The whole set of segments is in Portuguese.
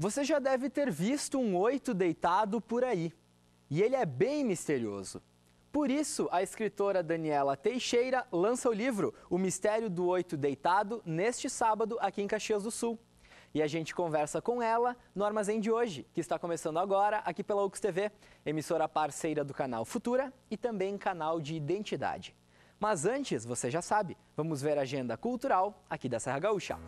Você já deve ter visto um 8 deitado por aí. E ele é bem misterioso. Por isso, a escritora Daniela Teixeira lança o livro O Mistério do 8 Deitado neste sábado aqui em Caxias do Sul. E a gente conversa com ela no Armazém de hoje, que está começando agora aqui pela UX TV, emissora parceira do canal Futura e também canal de Identidade. Mas antes, você já sabe, vamos ver a agenda cultural aqui da Serra Gaúcha.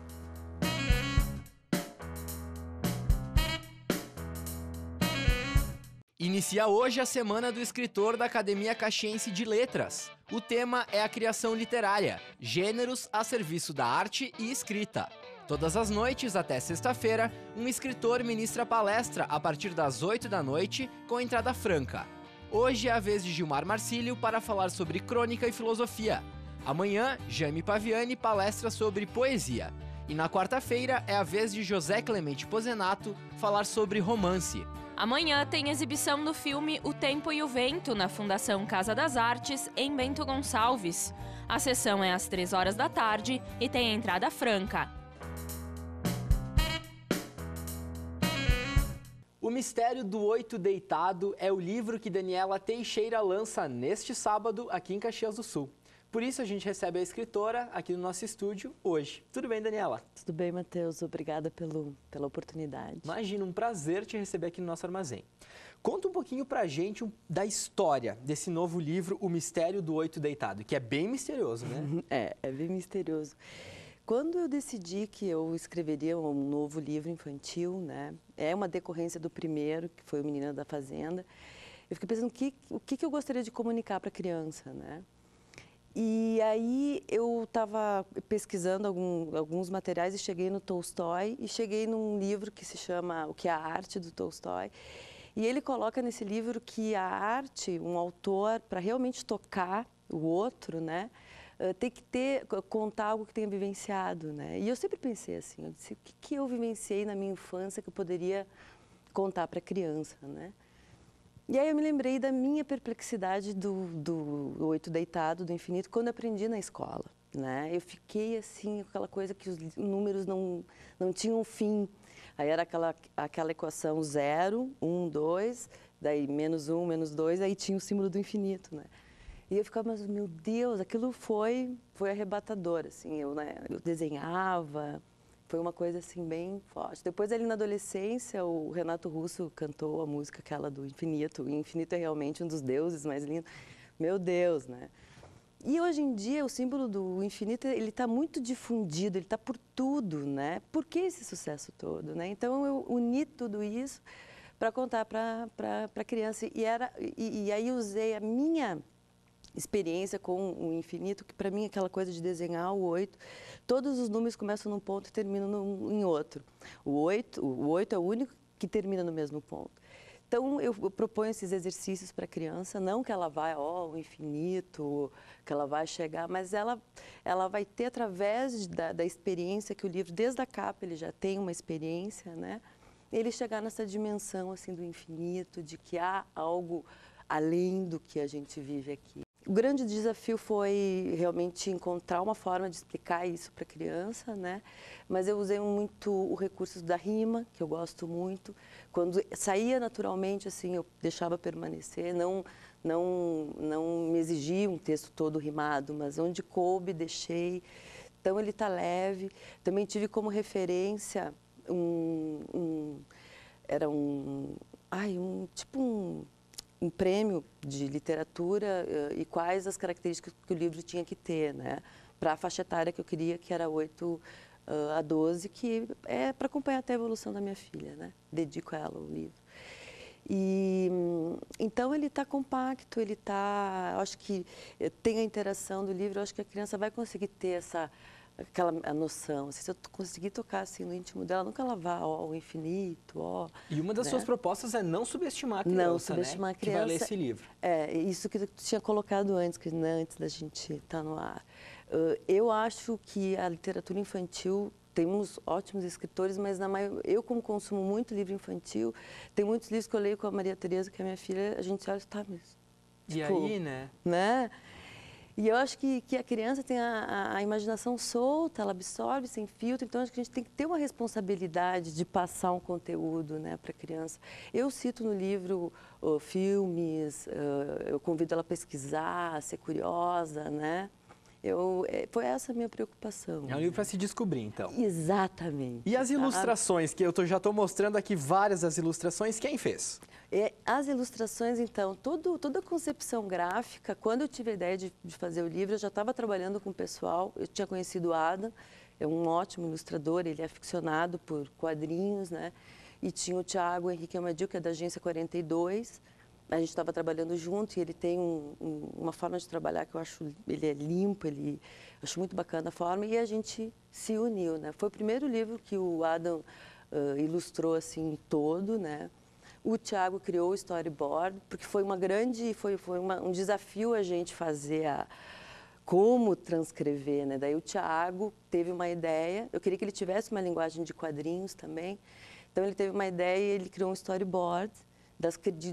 Inicia hoje a Semana do Escritor da Academia Caxiense de Letras. O tema é a criação literária, gêneros a serviço da arte e escrita. Todas as noites, até sexta-feira, um escritor ministra palestra a partir das 8 da noite, com entrada franca. Hoje é a vez de Gilmar Marcílio para falar sobre crônica e filosofia. Amanhã, Jaime Paviani palestra sobre poesia. E na quarta-feira é a vez de José Clemente Pozenato falar sobre romance. Amanhã tem exibição do filme O Tempo e o Vento na Fundação Casa das Artes, em Bento Gonçalves. A sessão é às 3 horas da tarde e tem entrada franca. O Mistério do 8 Deitado é o livro que Daniela Teixeira lança neste sábado aqui em Caxias do Sul. Por isso a gente recebe a escritora aqui no nosso estúdio hoje. Tudo bem, Daniela? Tudo bem, Matheus. Obrigada pela oportunidade. Imagina, um prazer te receber aqui no nosso armazém. Conta um pouquinho pra gente da história desse novo livro, O Mistério do 8 Deitado, que é bem misterioso, né? É bem misterioso. Quando eu decidi que eu escreveria um novo livro infantil, né? É uma decorrência do primeiro, que foi o Menina da Fazenda, eu fiquei pensando o que eu gostaria de comunicar para a criança, né? E aí eu estava pesquisando alguns materiais e cheguei no Tolstói e cheguei num livro que se chama O que é a Arte, do Tolstói. E ele coloca nesse livro que a arte, um autor, para realmente tocar o outro, né, tem que contar algo que tenha vivenciado, né? E eu sempre pensei assim, eu disse, o que eu vivenciei na minha infância que eu poderia contar para a criança, né? E aí eu me lembrei da minha perplexidade do 8 Deitado, do infinito, quando eu aprendi na escola, né? Eu fiquei assim, com aquela coisa que os números não tinham fim. Aí era aquela equação 0, 1, 2, daí menos 1, menos 2, aí tinha o símbolo do infinito, né? E eu ficava, mas meu Deus, aquilo foi arrebatador, assim, eu desenhava. Foi uma coisa assim bem forte. Depois ali na adolescência, o Renato Russo cantou a música aquela do infinito. O infinito é realmente um dos deuses mais lindos. Meu Deus, né? E hoje em dia o símbolo do infinito, ele está muito difundido, ele está por tudo, né? Por que esse sucesso todo, né? Então eu uni tudo isso para contar para a criança. E aí usei a minha experiência com o infinito, que para mim é aquela coisa de desenhar o 8, todos os números começam num ponto e terminam em outro. O 8 é o único que termina no mesmo ponto. Então eu proponho esses exercícios para a criança, não que ela vá ao infinito, que ela vai chegar, mas ela vai ter através da experiência que o livro, desde a capa, ele já tem uma experiência, né? Ele chegar nessa dimensão assim do infinito, de que há algo além do que a gente vive aqui. O grande desafio foi realmente encontrar uma forma de explicar isso para a criança, né? Mas eu usei muito o recurso da rima, que eu gosto muito. Quando saía naturalmente, assim, eu deixava permanecer, não me exigia um texto todo rimado, mas onde coube, deixei. Então ele está leve. Também tive como referência um prêmio de literatura e quais as características que o livro tinha que ter, né? Para a faixa etária que eu queria, que era 8 a 12, que é para acompanhar até a evolução da minha filha, né? Dedico a ela o livro. E então ele está compacto, ele está, acho que tem a interação do livro, acho que a criança vai conseguir ter a noção, assim, se eu conseguir tocar assim no íntimo dela, nunca ela vá ao infinito, E uma das né? suas propostas é não subestimar a criança, não subestimar, né? A criança, que vai ler esse livro. É, isso que eu tinha colocado antes, antes da gente estar no ar. Eu acho que a literatura infantil, temos ótimos escritores, mas eu, como consumo muito livro infantil, tem muitos livros que eu leio com a Maria Tereza, que é minha filha, a gente olha e tá, mas... E aí, né? E eu acho que a criança tem a imaginação solta, ela absorve sem filtro, então acho que a gente tem que ter uma responsabilidade de passar um conteúdo, né, para a criança. Eu cito no livro filmes, eu convido ela a pesquisar, a ser curiosa, né? Foi essa a minha preocupação. É um livro para se descobrir, então. Exatamente. E as ilustrações, que eu já estou mostrando aqui várias das ilustrações, quem fez? As ilustrações, então, toda a concepção gráfica, quando eu tive a ideia de fazer o livro, eu já estava trabalhando com o pessoal, eu tinha conhecido o Adam, é um ótimo ilustrador, ele é aficionado por quadrinhos, né? E tinha o Thiago Henrique Amadil, que é da Agência 42, a gente estava trabalhando junto e ele tem uma forma de trabalhar que eu acho, ele é limpo, eu acho muito bacana a forma, e a gente se uniu, né? Foi o primeiro livro que o Adam ilustrou assim todo, né? O Thiago criou o storyboard, porque foi um desafio a gente fazer como transcrever, né? Daí o Thiago teve uma ideia, eu queria que ele tivesse uma linguagem de quadrinhos também, então ele teve uma ideia e ele criou um storyboard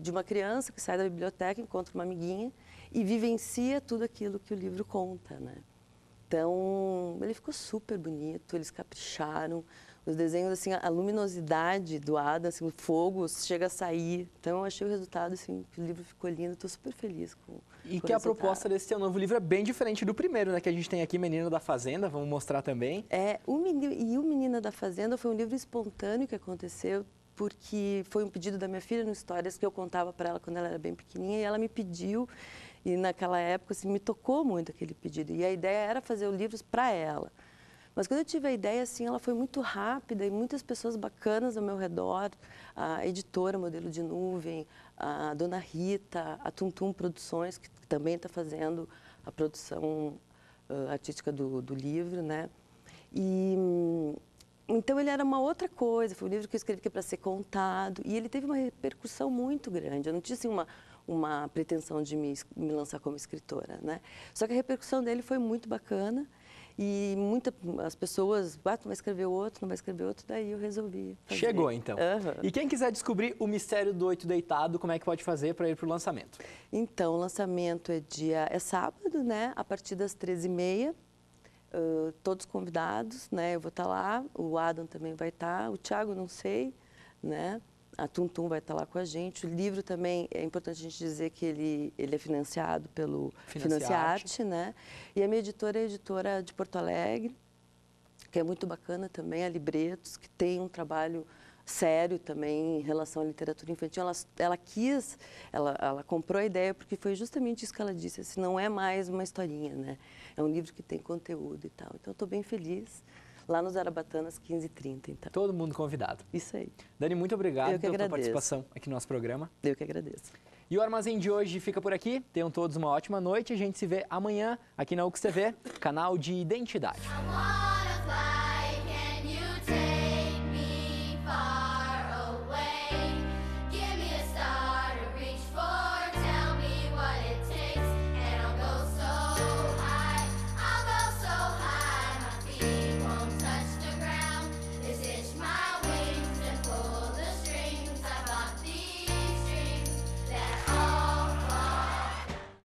de uma criança que sai da biblioteca, encontra uma amiguinha e vivencia tudo aquilo que o livro conta, né? Então, ele ficou super bonito, eles capricharam, os desenhos, assim, a luminosidade do Adam, assim, o fogo chega a sair. Então, eu achei o resultado, assim, que o livro ficou lindo, estou super feliz com E com que o a proposta resultado. desse teu novo livro é bem diferente do primeiro, né? Que a gente tem aqui, Menino da Fazenda, vamos mostrar também. O Menina da Fazenda foi um livro espontâneo que aconteceu, porque foi um pedido da minha filha no Histórias que eu contava para ela quando ela era bem pequenininha, e ela me pediu, e naquela época assim, me tocou muito aquele pedido, e a ideia era fazer os livros para ela. Mas quando eu tive a ideia, assim, ela foi muito rápida e muitas pessoas bacanas ao meu redor, a editora Modelo de Nuvem, a Dona Rita, a Tuntum Produções, que também está fazendo a produção artística do livro, né? Então, ele era uma outra coisa, foi um livro que eu escrevi que é para ser contado, e ele teve uma repercussão muito grande. Eu não tinha, assim, uma pretensão de me lançar como escritora, né? Só que a repercussão dele foi muito bacana, e as pessoas, tu vai escrever outro, não vai escrever outro, daí eu resolvi fazer. Chegou, então. Uhum. E quem quiser descobrir o mistério do Oito Deitado, como é que pode fazer para ir para o lançamento? Então, o lançamento é sábado, né? A partir das 13h30. Todos convidados, né? Eu vou estar lá, o Adam também vai estar, o Thiago não sei, né? A Tuntum vai estar lá com a gente. O livro também, é importante a gente dizer que ele é financiado pelo Financiarte, né? E a minha editora é a editora de Porto Alegre, que é muito bacana também, a Libretos, que tem um trabalho sério também em relação à literatura infantil. Ela comprou a ideia porque foi justamente isso que ela disse, assim, não é mais uma historinha, né? É um livro que tem conteúdo e tal. Então, eu estou bem feliz. Lá no Zarabatanas, 15h30, então. Todo mundo convidado. Isso aí. Dani, muito obrigado pela tua agradeço. participação aqui no nosso programa. Eu que agradeço. E o Armazém de hoje fica por aqui. Tenham todos uma ótima noite. A gente se vê amanhã aqui na UX TV, canal de identidade.